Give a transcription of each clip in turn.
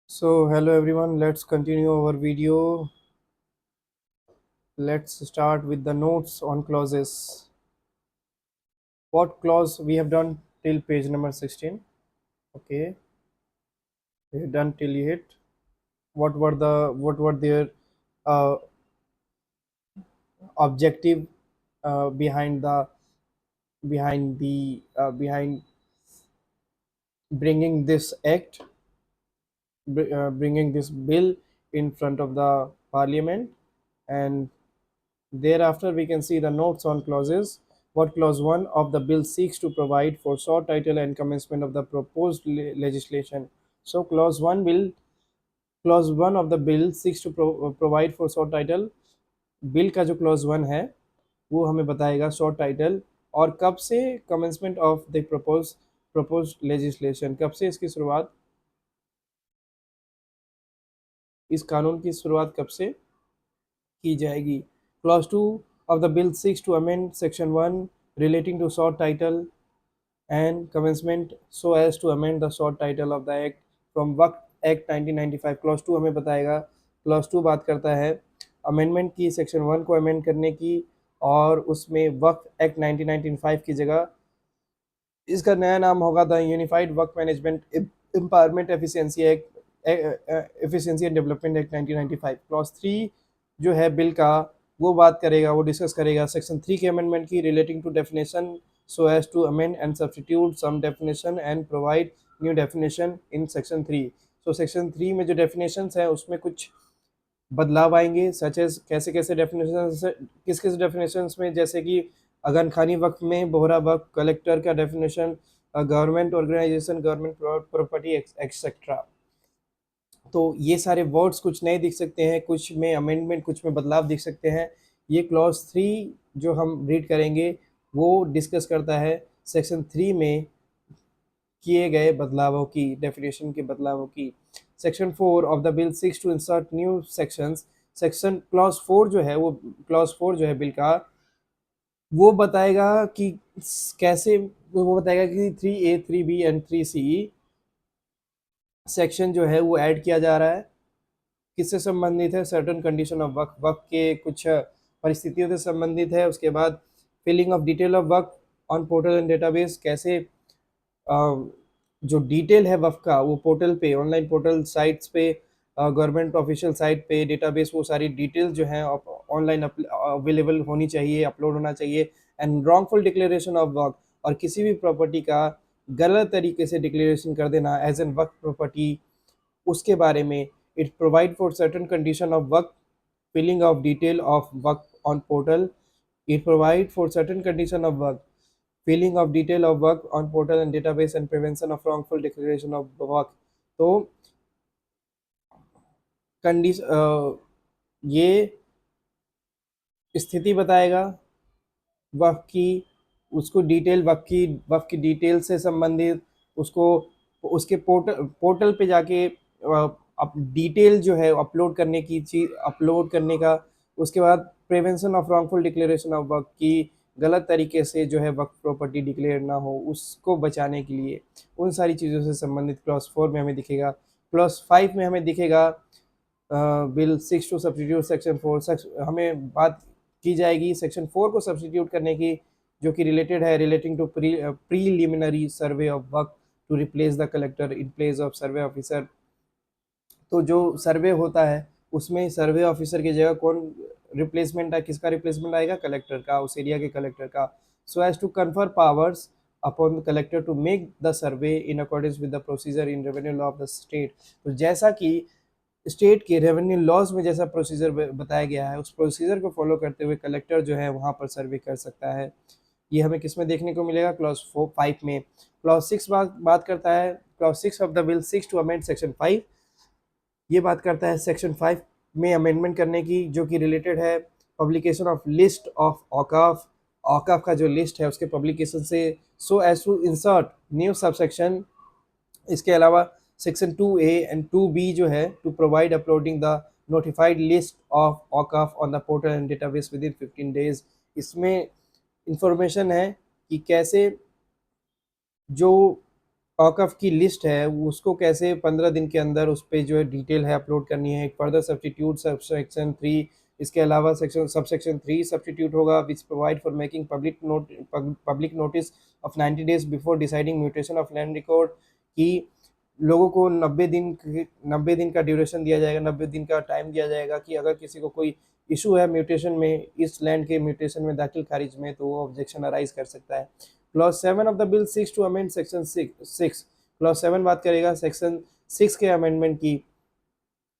So hello everyone, let's continue our video. Let's start with the notes on clauses. What clause we have done till page number 16? Okay, we have done till it. What were their uh, objective behind behind bringing this act, bringing this bill in front of the parliament, and thereafter, we can see the notes on clauses. What clause 1 of the bill seeks to provide for short title and commencement of the proposed legislation. So, clause 1 of the bill seeks to provide for short title. Bill का जो clause 1 है वो हमें बताएगा short title और कब से commencement of the propose legislation, कब से इसकी शुरुआत, इस कानून की शुरुआत कब से की जाएगी. Clause 2 of the bill seeks to amend Section 1 relating to short title and commencement so as to amend the short title of the act from Waqf Act 1995. Clause 2 हमें बताएगा. Clause 2 बात करता है अमेंडमेंट की, सेक्शन 1 को amend करने की, और उसमें वक्फ एक्ट 1995 की जगह इसका नया नाम होगा the unified work management empowerment efficiency and development act 1995. Clause 3 जो है बिल का वो बात करेगा, वो डिस्कस करेगा सेक्शन 3 के अमेंडमेंट की relating to definition so as to amend and substitute some definition and provide new definition in section 3. so section 3 में जो definitions है उसमें कुछ बदलाव आएंगे, सच एज कैसे कैसे डेफिनेशन, किस किस डेफिनेशन में, जैसे कि अगन खानी वक्त में, बोहरा वक्त, कलेक्टर का definition, government organisation, government property etcetera. तो ये सारे वर्ड्स कुछ नए दिख सकते हैं, कुछ में अमेंडमेंट, कुछ में बदलाव दिख सकते हैं. ये क्लॉज 3 जो हम रीड करेंगे वो डिस्कस करता है सेक्शन 3 में किए गए बदलावों की, डेफिनेशन के बदलावों की. Section 4 of the bill six to insert new sections. Section clause 4 जो है वो, क्लॉज 4 जो है बिल का, वो बताएगा कि कैसे, वो बताएगा कि 3A 3B and 3C section जो है वो ऐड किया जा रहा है. किससे संबंधित है? सर्टन कंडीशन ऑफ वक्त, वक्त के कुछ परिस्थितियों से संबंधित है. उसके बाद फिलिंग ऑफ डिटेल ऑफ वक्त ऑन पोर्टल एंड डेटाबेस, कैसे जो डिटेल है वक्त का वो पोर्टल पे, ऑनलाइन पोर्टल साइट्स पे, गवर्नमेंट ऑफिशियल साइट पे, डेटाबेस, वो सारी डिटेल जो है ऑनलाइन अवेलेबल होनी चाहिए, अपलोड होना चाहिए. एंड रॉन्गफुल डिक्लेरेशन ऑफ वक्त, और किसी भी प्रॉपर्टी का गलत तरीके से डिक्लेरेशन कर देना एज एन वक्त प्रॉपर्टी, उसके बारे में. It provide for certain condition of वक्त, फिलिंग ऑफ डिटेल ऑफ वक्त on portal. It provide for certain condition of वक्त, filling of detail of work on portal and database, and prevention of wrongful declaration of work. तो ये स्थिति बताएगा वक्त की, उसको डिटेल वक्त की डिटेल से संबंधित, उसको उसके पोर्टल पे जाके डिटेल जो है अपलोड करने की चीज, अपलोड करने का. उसके बाद prevention of wrongful declaration of वक्त की, गलत तरीके से जो है वक्त प्रॉपर्टी डिक्लेयर ना हो उसको बचाने के लिए, उन सारी चीज़ों से संबंधित क्लॉज 4 में हमें दिखेगा. क्लॉज 5 में हमें दिखेगा बिल 6 टू सब्सटीट्यूट सेक्शन 4. हमें बात की जाएगी सेक्शन 4 को सब्सटीट्यूट करने की, जो कि रिलेटेड है relating to preliminary survey of work to replace the collector in place of survey officer. तो जो सर्वे होता है उसमें सर्वे ऑफिसर की जगह कौन रिप्लेसमेंट है, किसका रिप्लेसमेंट आएगा? कलेक्टर का, उस एरिया के कलेक्टर का. So as to confer powers upon the collector to make the survey in accordance with the procedure in revenue law of the state. तो जैसा कि स्टेट के रेवेन्यू लॉज में जैसा प्रोसीजर बताया गया है, उस प्रोसीजर को फॉलो करते हुए कलेक्टर जो है वहाँ पर सर्वे कर सकता है. ये हमें किस में देखने को मिलेगा? क्लॉज 5 में. क्लॉज 6 बात करता है, clause 6 of the bill 6 to amend section 5. ये बात करता है सेक्शन 5 में अमेंडमेंट करने की, जो कि रिलेटेड है पब्लिकेशन ऑफ लिस्ट ऑफ औकाफ, औकाफ का जो लिस्ट है उसके पब्लिकेशन से, so as to insert new subsection. इसके अलावा सेक्शन 2A एंड 2B जो है to provide uploading the notified list of औकाफ on the portal and database within 15 days. इसमें इंफॉर्मेशन है कि कैसे जो औकफ की लिस्ट है उसको कैसे 15 दिन के अंदर उस पे जो है डिटेल है अपलोड करनी है। एक फर्दर सब्स्टिट्यूट सेक्शन 3, इसके अलावा सबसेक्शन 3 सब्स्टिट्यूट होगा which provide for making public notice of 90 days before deciding mutation of land record, कि लोगों को 90 दिन का ड्यूरेशन दिया जाएगा, 90 दिन का टाइम दिया जाएगा कि अगर किसी को कोई इशू है म्यूटेशन में, इस लैंड के म्यूटेशन में दाखिल खारिज में, तो वो ऑब्जेक्शन अराइज कर सकता है। Clause 7 of the bill seeks to amend section 6। Clause 7 बात करेगा सेक्शन 6 के अमेंडमेंट की,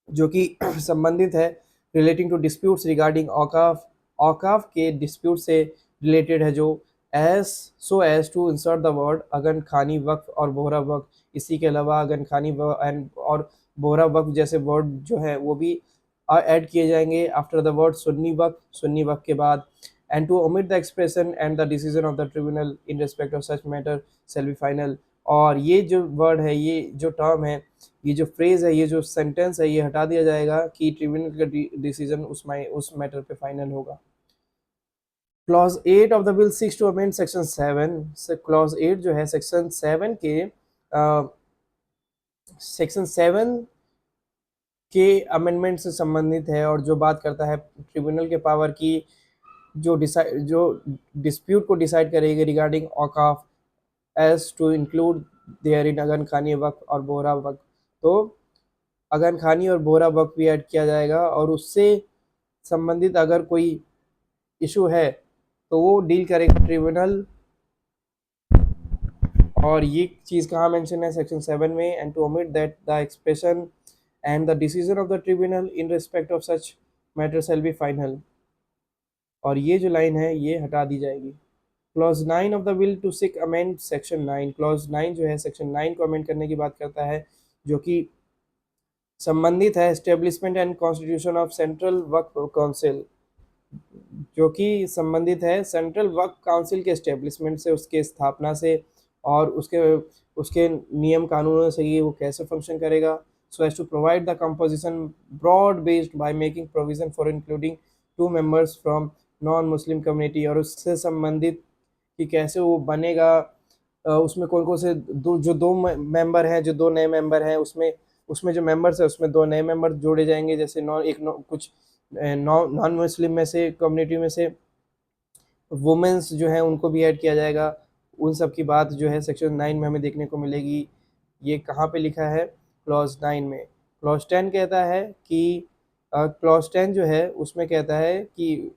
जो कि संबंधित है relating to disputes regarding auqaf, औकाफ के डिस्प्यूट से रिलेटेड है, जो as to insert the word Aga Khani वक्फ और बोहरा वक्फ। इसी के अलावा अगन खानी और बोहरा वक्फ जैसे वर्ड जो है वो भी ऐड किए जाएंगे after the word Sunni wakf के बाद। And to omit the expression and the decision of the tribunal in respect of such matter shall be final. और ये जो वर्ड है, ये जो टर्म है, ये जो फ्रेज है, ये जो सेंटेंस है, ये हटा दिया जाएगा कि ट्रिब्यूनल का डिसीजन उस मैटर पे फाइनल होगा। Clause 8 of the bill seeks to amend section 7। Clause 8 जो है सेक्शन 7 के सेक्शन 7 के अमेंडमेंट से संबंधित है, और जो बात करता है ट्रिब्यूनल के पावर की जो डिस्प्यूट को डिसाइड करेगी रिगार्डिंग औकाफ as to include therein Aga Khani वक्फ और बोहरा वक्फ। तो अगन खानी और बोहरा वक्फ भी ऐड किया जाएगा, और उससे संबंधित अगर कोई इशू है तो वो डील करेगा ट्रिब्यूनल। और ये चीज़ कहाँ मेंशन है सेक्शन 7 में, and to omit that the expression and the decision of the tribunal in respect of such matter shall be final. और ये जो लाइन है ये हटा दी जाएगी। Clause 9 of the bill to seek amend section 9। Clause 9 जो है सेक्शन 9 को अमेंड करने की बात करता है, जो कि संबंधित है establishment and constitution of central Waqf council, जो कि संबंधित है सेंट्रल वक्फ काउंसिल के एस्टेब्लिशमेंट से, उसके स्थापना से, और उसके उसके नियम कानूनों से ये वो कैसे फंक्शन करेगा। So as to provide the composition broad based by making provision for including 2 members from non Muslim community, और उससे संबंधित कि कैसे वो बनेगा, उसमें कौन कौन से जो 2 मेंबर हैं, जो 2 नए मेंबर हैं, उसमें जो मेंबर्स है उसमें 2 नए मेंबर जोड़े जाएंगे, जैसे कुछ नॉन मुस्लिम में से कम्युनिटी में से वुमेन्स जो हैं उनको भी ऐड किया जाएगा। उन सब की बात जो है सेक्शन 9 में हमें देखने को मिलेगी। ये कहाँ पे लिखा है? क्लॉज 9 में। क्लॉज 10 कहता है कि क्लॉज 10 जो है उसमें कहता है कि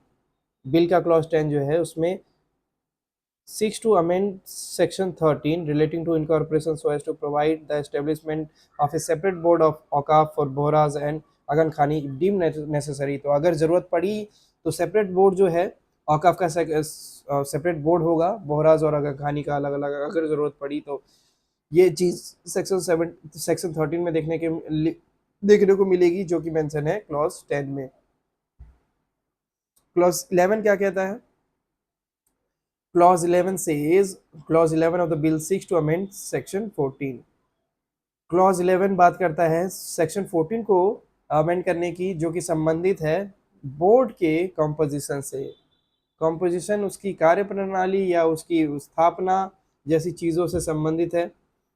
बिल का क्लॉज 10 जो है उसमें 6 to amend section 13 relating to incorporation so as to provide the establishment of a separate board of औकाफ for बोहराज and अगन खानी if deemed necessary। तो अगर ज़रूरत पड़ी तो सेपरेट बोर्ड जो है औकाफ का सेपरेट बोर्ड होगा, बोहराज और अगन खानी का अलग अलग अगर ज़रूरत पड़ी तो। ये चीज़ सेक्शन 13 में देखने को मिलेगी, जो कि मेंशन है क्लॉज 10 में। क्लॉज 11 क्या कहता है? Clause 11 says, Clause 11 of the bill seeks to amend Section 14। Clause 11 बात करता है Section 14 को अमेंड करने की, जो कि संबंधित है बोर्ड के कंपोजिशन से। कंपोजिशन उसकी कार्यप्रणाली या उसकी स्थापना जैसी चीज़ों से संबंधित है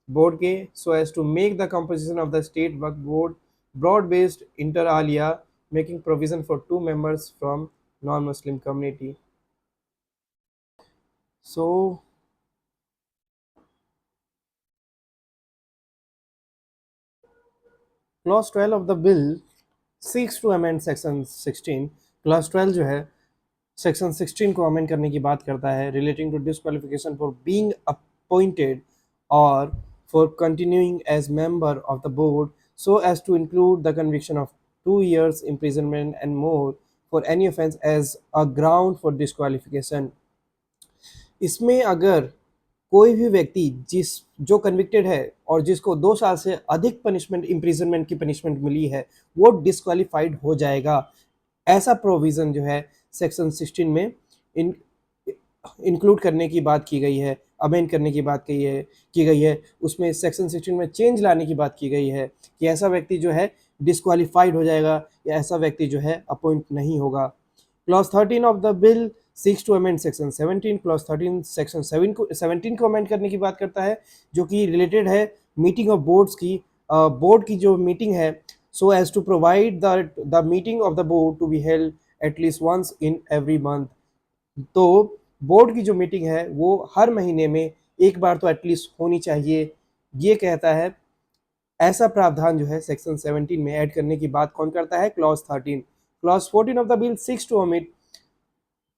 बोर्ड के। So as to make the composition of the state Waqf board broad based inter alia making provision for 2 members from non Muslim community. So Clause 12 of the bill seeks to amend Section 16। Clause 12 जो है Section 16 को amend करने की बात करता है relating to disqualification for being appointed or for continuing as member of the board so as to include the conviction of 2 years imprisonment and more for any offence as a ground for disqualification। इसमें अगर कोई भी व्यक्ति जो convicted है और जिसको 2 साल से अधिक पनिशमेंट इम्प्रिजनमेंट की पनिशमेंट मिली है, वो डिस्क्वालीफाइड हो जाएगा। ऐसा प्रोविज़न जो है सेक्शन 16 में इंक्लूड करने की बात की गई है, अमेंड करने की बात की गई है। उसमें सेक्शन 16 में चेंज लाने की बात की गई है कि ऐसा व्यक्ति जो है डिस्क्वालीफाइड हो जाएगा या ऐसा व्यक्ति जो है अपॉइंट नहीं होगा। Clause 13 of the bill 6 to amend section 17, clause 13 section 17 को अमेंड करने की बात करता है, जो कि रिलेटेड है मीटिंग ऑफ बोर्ड्स की, बोर्ड की जो मीटिंग है, so as to provide the meeting of the board to be held at least once in every month. तो बोर्ड की जो मीटिंग है वो हर महीने में एक बार तो एटलीस्ट होनी चाहिए, ये कहता है। ऐसा प्रावधान जो है सेक्शन 17 में ऐड करने की बात कौन करता है? Clause 13। Clause 14 of the bill seeks to omit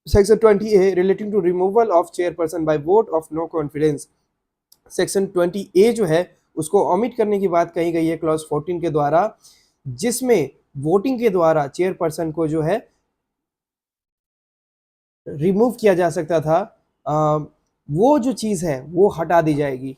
section 20A relating to removal of chairperson by vote of no confidence. Section 20A जो है उसको ओमिट करने की बात कही गई है क्लॉज 14 के द्वारा, जिसमें वोटिंग के द्वारा चेयरपर्सन को जो है रिमूव किया जा सकता था, वो जो चीज है वो हटा दी जाएगी।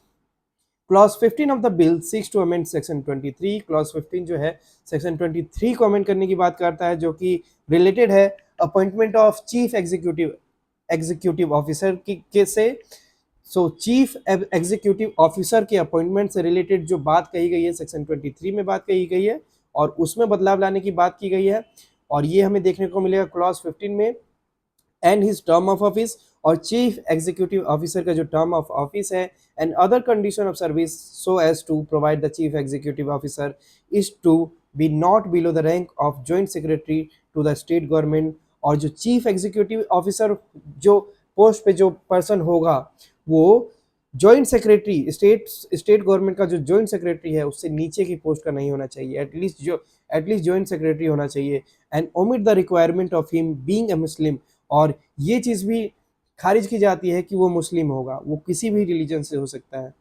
Clause 15 of the bill seeks to amend section 23। Clause 15 जो है सेक्शन 23 को अमेंड करने की बात करता है, जो कि रिलेटेड है appointment of chief executive officer के से। सो चीफ एग्जीक्यूटिव ऑफिसर के अपॉइंटमेंट से रिलेटेड जो बात कही गई है सेक्शन 23 में बात कही गई है, और उसमें बदलाव लाने की बात की गई है, और ये हमें देखने को मिलेगा क्लॉज 15 में। And his term of office, और चीफ एग्जीक्यूटिव ऑफिसर का जो टर्म ऑफ ऑफिस है, and other condition of service so as to provide the chief executive officer is to be not below the rank of joint secretary to the state government. और जो chief executive officer जो post पे जो person होगा वो joint secretary, state government का जो joint secretary है उससे नीचे की पोस्ट का नहीं होना चाहिए, एटलीस्ट जॉइंट सेक्रेटरी होना चाहिए। And omit the requirement of him being a Muslim, और ये चीज भी खारिज की जाती है कि वो मुस्लिम होगा, वो किसी भी रिलीजन से हो सकता है।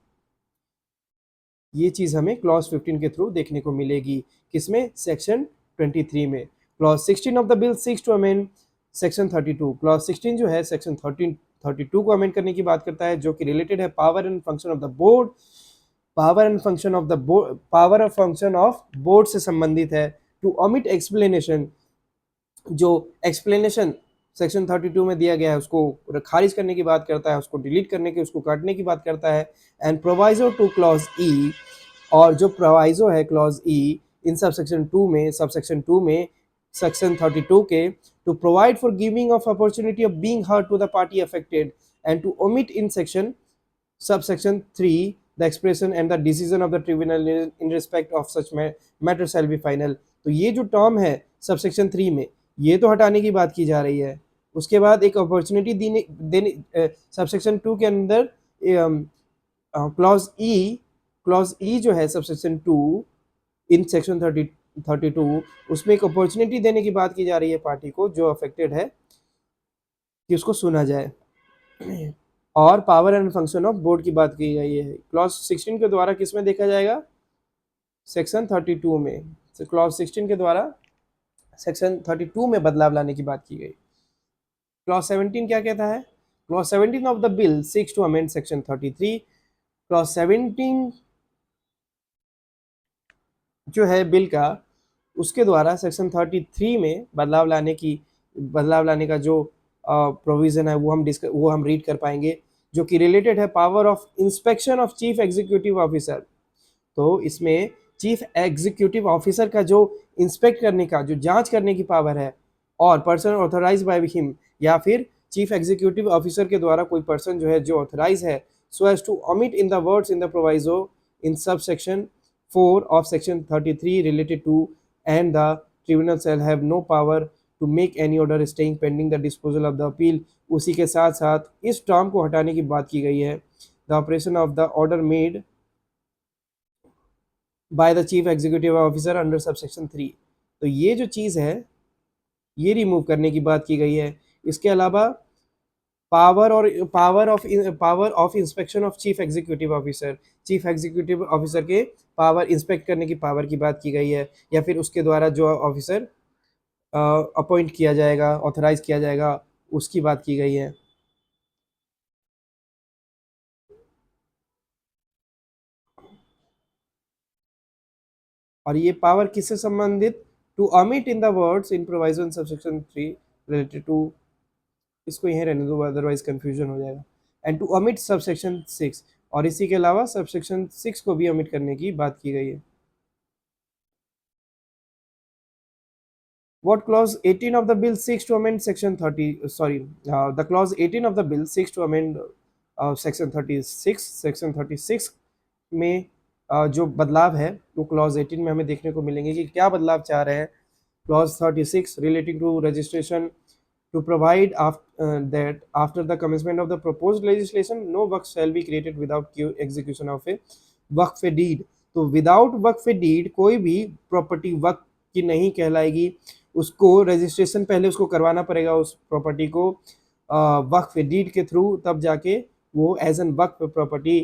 ये चीज हमें क्लॉज 15 के थ्रू देखने को मिलेगी, किसमें? सेक्शन 23 में। Clause 16 of the bill seeks to amend section 32। Clause 16 जो है सेक्शन 32 को अमेंड करने की बात करता है, जो कि रिलेटेड है power and function of the board. Power of function of board से संबंधित है। टू ओमिट एक्सप्लेनेशन, जो एक्सप्लेनेशन सेक्शन 32 में दिया गया है उसको खारिज करने की बात करता है, उसको डिलीट करने की, उसको काटने की बात करता है। एंड प्रोवाइजो टू क्लॉज ई, और जो प्रोवाइजो है क्लॉज ई इन सबसेक्शन 2 में सेक्शन 32 के, to provide for giving of opportunity of being heard to the party affected, and to omit in subsection 3 the expression and the decision of the tribunal in respect of such matter shall be final। तो ये जो term है subsection 3 में, ये तो हटाने की बात की जा रही है। उसके बाद एक अपॉर्चुनिटी देने सबसेक्शन 2 के अंदर क्लॉज ई जो है सबसेक्शन 2 इन सेक्शन 32, उसमें एक अपॉर्चुनिटी देने की बात की जा रही है पार्टी को जो अफेक्टेड है, कि उसको सुना जाए। और power and function of board की बात की गई है क्लॉज 16 के द्वारा, किसमें देखा जाएगा? सेक्शन 32 में। क्लॉज 16 के द्वारा सेक्शन 32 में बदलाव लाने की बात की गई। क्लॉज 17 क्या कहता है? Clause 17 of the bill seeks to amend section 33। Clause 17 जो है बिल का, उसके द्वारा सेक्शन 33 में बदलाव लाने का जो प्रोविजन है वो हम रीड कर पाएंगे, जो कि रिलेटेड है power of inspection of chief executive officer. तो इसमें चीफ एग्जीक्यूटिव ऑफिसर का जो इंस्पेक्ट करने का, जो जांच करने की पावर है, और पर्सन ऑथराइज बाय हिम, या फिर चीफ एग्जीक्यूटिव ऑफिसर के द्वारा कोई पर्सन जो है जो ऑथराइज है, so as to omit in the words in the proviso in subsection 4 of section 33 related to, and the tribunal shall have no power to make any order staying pending the disposal of the appeal। उसी के साथ साथ इस term को हटाने की बात की गई है, the operation of the order made by the chief executive officer under subsection 3। तो ये जो चीज़ है ये रिमूव करने की बात की गई है। इसके अलावा power of inspection of chief executive officer के पावर, इंस्पेक्ट करने की पावर की बात की गई है, या फिर उसके द्वारा जो ऑफिसर अपॉइंट किया जाएगा, ऑथराइज किया जाएगा, उसकी बात की गई है। और ये पावर किससे संबंधित? To omit in the words in provision subsection 3 related to, इसको यहीं रहने दो अदरवाइज कंफ्यूजन हो जाएगा। एंड टू ओमिट सबसेक्शन 6, और इसी के अलावा सबसेक्शन 6 को भी ओमिट करने की बात की गई है। What clause 18 of the bill seeks to amend section 30, the clause 18 of the bill seeks to amend section 36, section 36 में जो बदलाव है वो क्लॉज 18 में हमें देखने को मिलेंगे कि क्या बदलाव चाह रहे हैं। Clause 36 relating to registration to provide that after the commencement of the proposed legislation no work shall be created without execution of a Waqf deed। तो विदाउट वक्फ डीड कोई भी प्रॉपर्टी वक्फ की नहीं कहलाएगी, उसको रजिस्ट्रेशन पहले उसको करवाना पड़ेगा उस प्रॉपर्टी को वक्फ डीड के थ्रू, तब जाके वो as an Waqf property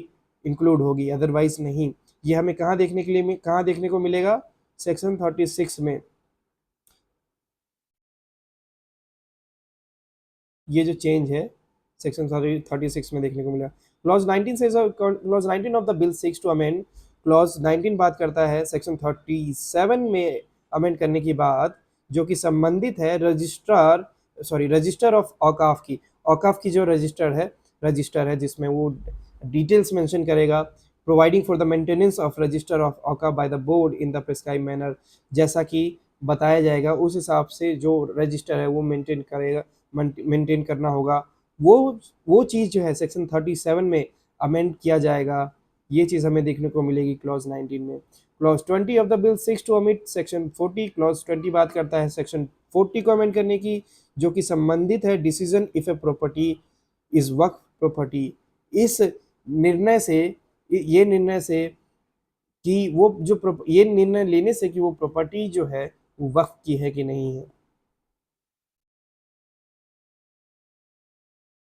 include होगी, अदरवाइज नहीं। ये हमें कहाँ देखने के लिए कहाँ देखने को मिलेगा? सेक्शन 36 में। ये जो चेंज है सेक्शन 36 में देखने को मिला। क्लॉज 19 से clause 19 of the bill seeks to amend, clause 19 बात करता है सेक्शन 37 में अमेंड करने की बात, जो कि संबंधित है रजिस्टर ऑफ औकाफ की। औकाफ की जो रजिस्टर है जिसमें वो डिटेल्स मेंशन करेगा, providing for the maintenance of register of औकाफ by the board in the prescribe manner, जैसा कि बताया जाएगा उस हिसाब से जो रजिस्टर है वो मेंटेन करना होगा। वो चीज़ जो है सेक्शन 37 में अमेंड किया जाएगा, ये चीज़ हमें देखने को मिलेगी क्लॉज 19 में। Clause 20 of the bill six to omit section 40, clause 20 बात करता है सेक्शन 40 को अमेंड करने की, जो कि संबंधित है decision if a property is Waqf property. इस निर्णय से ये निर्णय से कि वो जो ये निर्णय लेने से कि वो प्रॉपर्टी जो है वो वक्फ की है कि नहीं है।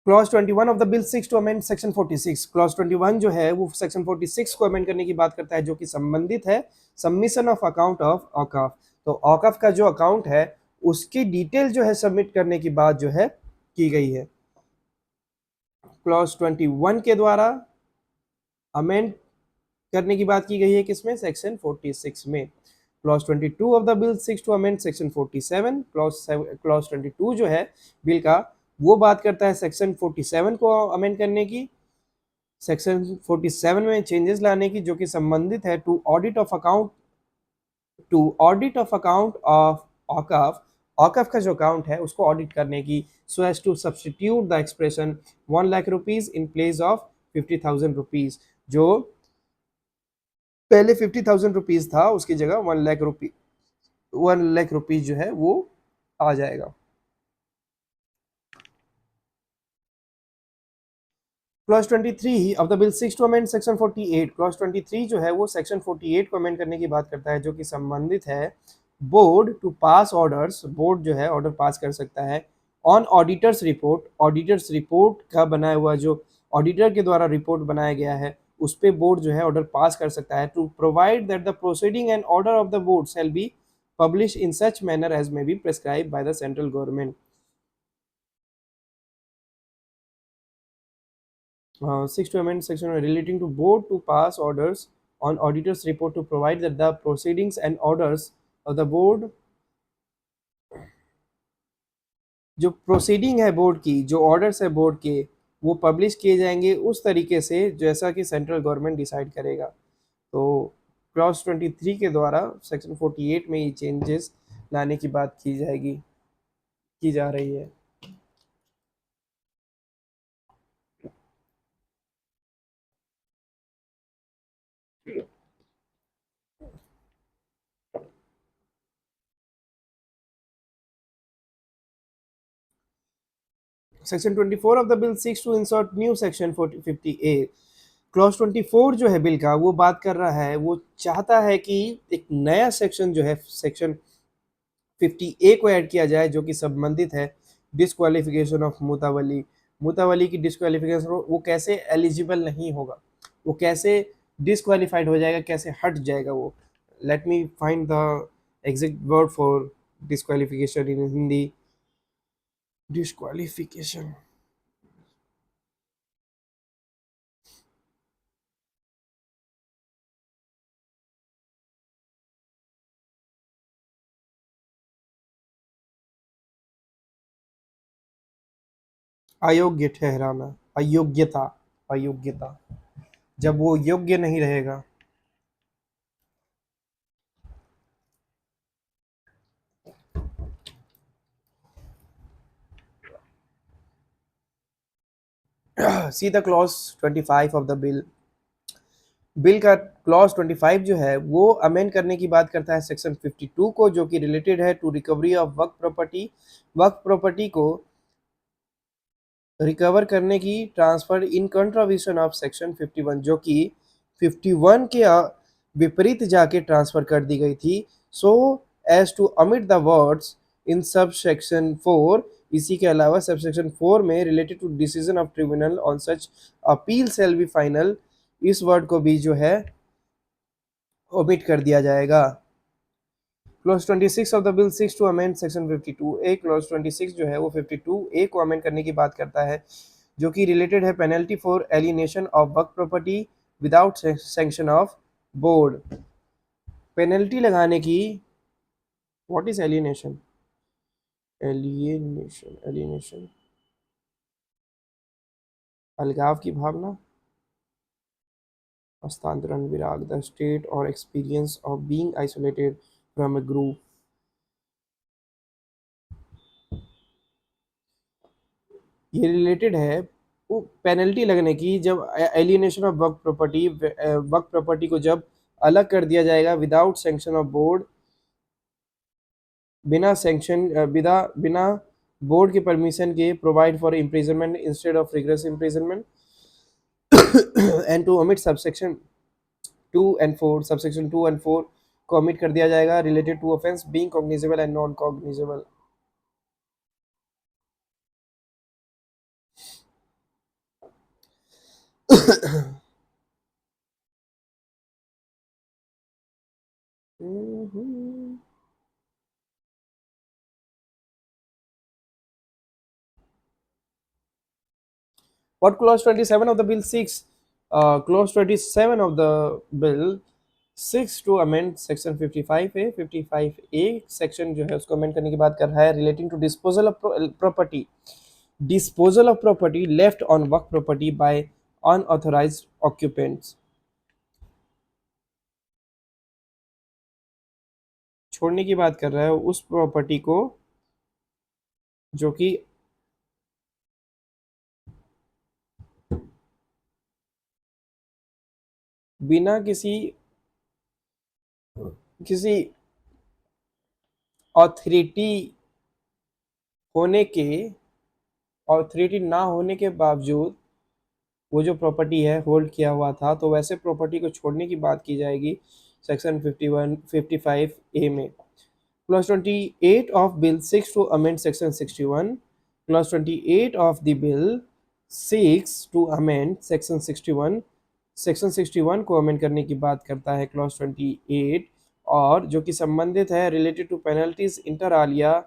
Clause 21 of the bill six to amend section 46, clause 21 जो है वो सेक्शन 46 को अमेंड करने की बात करता है, जो कि संबंधित है सबमिशन ऑफ अकाउंट ऑफ औकाफ। तो औकाफ का जो अकाउंट है उसकी डिटेल जो है सबमिट करने की बात जो है की गई है। क्लॉज 21 के द्वारा अमेंड करने की बात की गई है किसमें? सेक्शन 46 में। Clause 22 of the bill six to amend section 47, clause 22 जो है बिल का वो बात करता है सेक्शन 47 को अमेंड करने की, सेक्शन 47 में चेंजेस लाने की, जो कि संबंधित है to audit of account of औकाफ। औकाफ का जो अकाउंट है उसको ऑडिट करने की, so as to substitute the expression 1 lakh rupees in place of 50,000 rupees. जो पहले 50,000 रुपीज था उसकी जगह 1 लाख रुपीज जो है वो आ जाएगा। Clause 23 of the bill six to amend section 48, clause 23 जो है वो सेक्शन 48 को अमेंड करने की बात करता है, जो कि संबंधित है board to pass orders. Board जो है ऑर्डर पास कर सकता है ऑन ऑडिटर्स रिपोर्ट का बनाया हुआ जो ऑडिटर के द्वारा रिपोर्ट बनाया गया है उस पे बोर्ड जो है ऑर्डर पास कर सकता है, to provide that the proceeding and order of the board shall be publish in such manner as may be prescribe by the central government. 6 to amend section relating to board to pass orders on auditor's report to provide that the proceedings and orders of the board, जो proceeding है board की, जो orders है board के, वो publish किए जाएंगे उस तरीके से जैसा कि सेंट्रल गवर्नमेंट डिसाइड करेगा। तो क्लॉज 23 के द्वारा सेक्शन 48 में ये चेंजेस लाने की बात की जा रही है। Section 24 of the bill seeks to insert new section 50A। Clause 24 जो है बिल का वो बात कर रहा है, वो चाहता है कि एक नया सेक्शन जो है सेक्शन 50A को ऐड किया जाए, जो कि संबंधित है डिस्क्वालिफिकेशन ऑफ मुतावली की डिस्क्वालिफिकेशन। वो कैसे एलिजिबल नहीं होगा, वो कैसे डिस्क्वालिफाइड हो जाएगा, कैसे हट जाएगा वो। Let me find the exact word for disqualification in Hindi. Disqualification, अयोग्य ठहराना, अयोग्यता, अयोग्यता, जब वो योग्य नहीं रहेगा। See the clause 25 of the bill. Bill का क्लॉज 25 जो है वो अमेंड करने की बात करता है सेक्शन 52 को, जो कि रिलेटेड है टू रिकवरी ऑफ वर्क प्रॉपर्टी। वर्क प्रॉपर्टी को रिकवर करने की transfer in contravention of section 51, जो कि 51 के विपरीत जाके ट्रांसफर कर दी गई थी। So as to omit the words in subsection 4। इसी के अलावा सब सेक्शन 4 में related to decision of tribunal on such appeal shall be final, इस वर्ड को भी जो है ओमिट कर दिया जाएगा। Clause 26 of the bill six to amend section 52A। Clause 26 जो है वो 52A को अमेंड करने की बात करता है, जो कि रिलेटेड है पेनल्टी फॉर एलिनेशन ऑफ वर्क property without sanction of board. Penalty लगाने की, व्हाट इज एलिनेशन? एलिनेशन अलगाव की भावना, हस्तांतरण, विराग, द स्टेट और experience of being isolated from a group. ये रिलेटेड है वो पेनल्टी लगने की, जब एलिनेशन ऑफ वर्क प्रॉपर्टी को जब अलग कर दिया जाएगा विदाउट सैंक्शन ऑफ बोर्ड, बिना सैंक्शन बिना बोर्ड के परमिशन के, provide for imprisonment instead of rigorous imprisonment, and to omit subsection 2 and 4। Subsection 2 and 4 को ओमिट कर दिया जाएगा related to offence being cognizable and non cognizable. What clause 27 of the bill seeks? Clause 27 of the bill seeks to amend section 55A। 55A section जो है उसको amend करने की बात कर रहा है relating to disposal of property, disposal of property left on वर्क प्रॉपर्टी बाय अनऑथराइज्ड ऑक्यूपेंट्स। छोड़ने की बात कर रहा है उस प्रॉपर्टी को जो कि बिना किसी किसी ऑथोरिटी होने के, ऑथोरिटी ना होने के बावजूद वो जो प्रॉपर्टी है होल्ड किया हुआ था, तो वैसे प्रॉपर्टी को छोड़ने की बात की जाएगी सेक्शन 55A में। Clause 28 of bill 6 to amend section 61। Clause 28 of the bill 6 to amend section 61। Section 61 को अमेंड करने की बात करता है क्लॉज 28, और जो कि संबंधित है related to penalties inter alia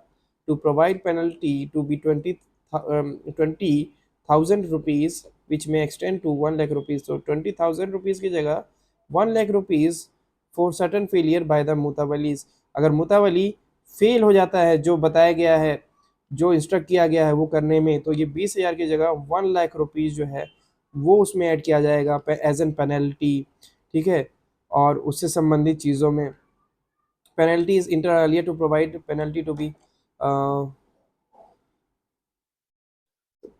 to provide penalty to be 20,000 rupees which में एक्सटेंड टू 1 लाख रुपीज। तो 20,000 रुपीज की जगह 1 lakh rupees for certain failure by the मुतावलीज। अगर मुतावली फेल हो जाता है जो बताया गया है, जो इंस्ट्रक्ट किया गया है वो करने में, तो ये 20,000 की जगह 1 लाख रुपीज जो है वो उसमें ऐड किया जाएगा एज एन पेनल्टी। ठीक है, और उससे संबंधित चीज़ों में penalties inter alia to provide penalty to be,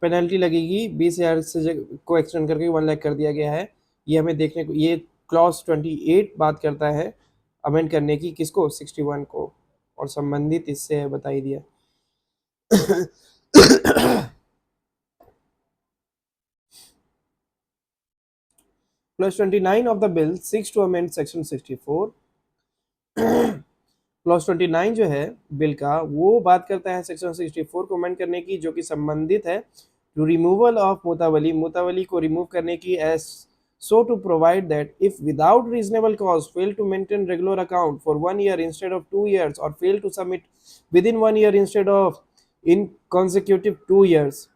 penalty लगेगी 20,000 से को एक्सटेंड करके 1 लाख कर दिया गया है। ये हमें देखने को, ये क्लॉज 28 बात करता है अमेंड करने की, किसको? 61 को, और संबंधित इससे है बता ही दिया। Clause 29 of the bill seeks to amend section 64। Clause 29 जो है बिल का वो बात करता है सेक्शन 64 को अमेंड करने की, जो कि संबंधित है टू रिमूवल ऑफ मुतावली, मुतावली को रिमूव करने की, as so to provide that if without reasonable cause fail to maintain regular account for 1 year instead of 2 years, or fail to submit within 1 year instead of in consecutive 2 years।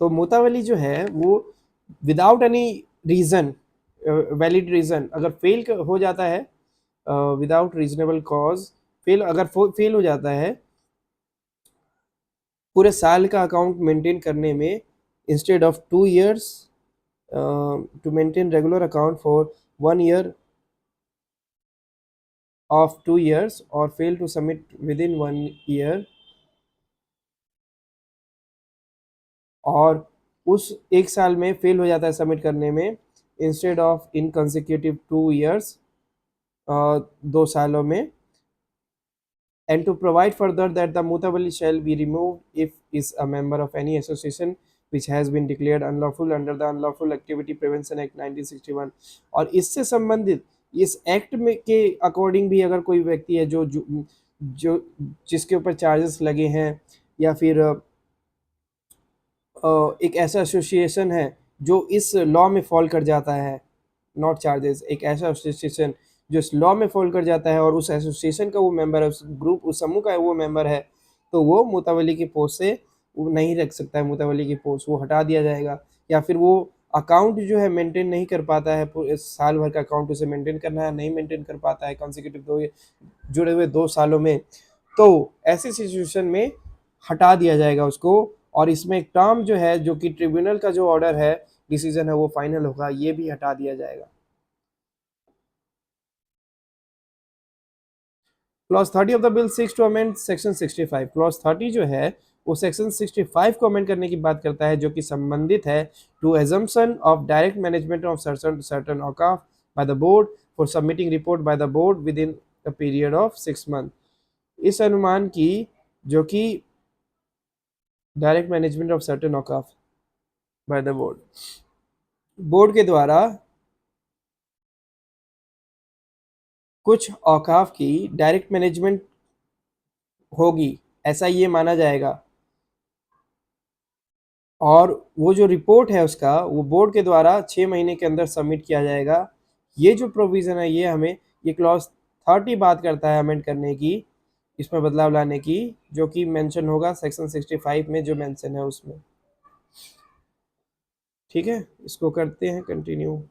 तो मुतावली जो है वो without any reason, valid reason, अगर fail हो जाता है without reasonable cause, fail अगर fail हो जाता है पूरे साल का अकाउंट मेंटेन करने में, instead of 2 years to maintain regular account for 1 year of 2 years, or fail to submit within 1 year और उस एक साल में फेल हो जाता है सबमिट करने में, instead of in consecutive 2 years, 2 सालों में, and to provide further that the mutawalli shall be removed if is a member of any association which has been declared unlawful under the Unlawful Activity Prevention Act 1961। और इससे संबंधित इस act में के according भी अगर कोई व्यक्ति है जो जिसके ऊपर चार्जेस लगे हैं, या फिर एक ऐसा एसोसिएशन है जो इस लॉ में फॉल कर जाता है, नॉट चार्जेस, एक ऐसा एसोसिएशन जो इस लॉ में फॉल कर जाता है और उस एसोसिएशन का वो मेंबर है, उस ग्रुप उस समूह का वो मेंबर है, तो वो मुतवल्ली की पोस्ट से वो नहीं रख सकता है, मुतवल्ली की पोस्ट वो हटा दिया जाएगा। या फिर वो अकाउंट जो है मेंटेन नहीं कर पाता है, साल भर का अकाउंट उसे मेंटेन करना है, नहीं मेंटेन कर पाता है कॉन्सिक्यूटिव जुड़े हुए 2 सालों में, तो ऐसी सिचुएशन में हटा दिया जाएगा उसको। और इसमें एक टर्म जो है, जो कि ट्रिब्यूनल का जो ऑर्डर है, डिसीजन है, वो फाइनल होगा, ये भी हटा दिया जाएगा। Clause 30 of the bill six to amend section 65। Clause 30 जो है वो सेक्शन 65 को अमेंड करने की बात करता है, जो कि संबंधित है to exemption of direct management of certain औकाफ by the board for submitting report by the board within a period of 6 months। इस अनुमान की जो कि डायरेक्ट मैनेजमेंट ऑफ सर्टेन औकाफ बाय द बोर्ड के द्वारा कुछ औकाफ की डायरेक्ट मैनेजमेंट होगी, ऐसा ये माना जाएगा, और वो जो रिपोर्ट है उसका वो बोर्ड के द्वारा 6 महीने के अंदर सबमिट किया जाएगा। ये जो प्रोविज़न है ये हमें, ये क्लॉज 30 बात करता है अमेंड करने की, इसमें बदलाव लाने की, जो कि मेंशन होगा सेक्शन 65 में जो मेंशन है उसमें। ठीक है, इसको करते हैं कंटिन्यू।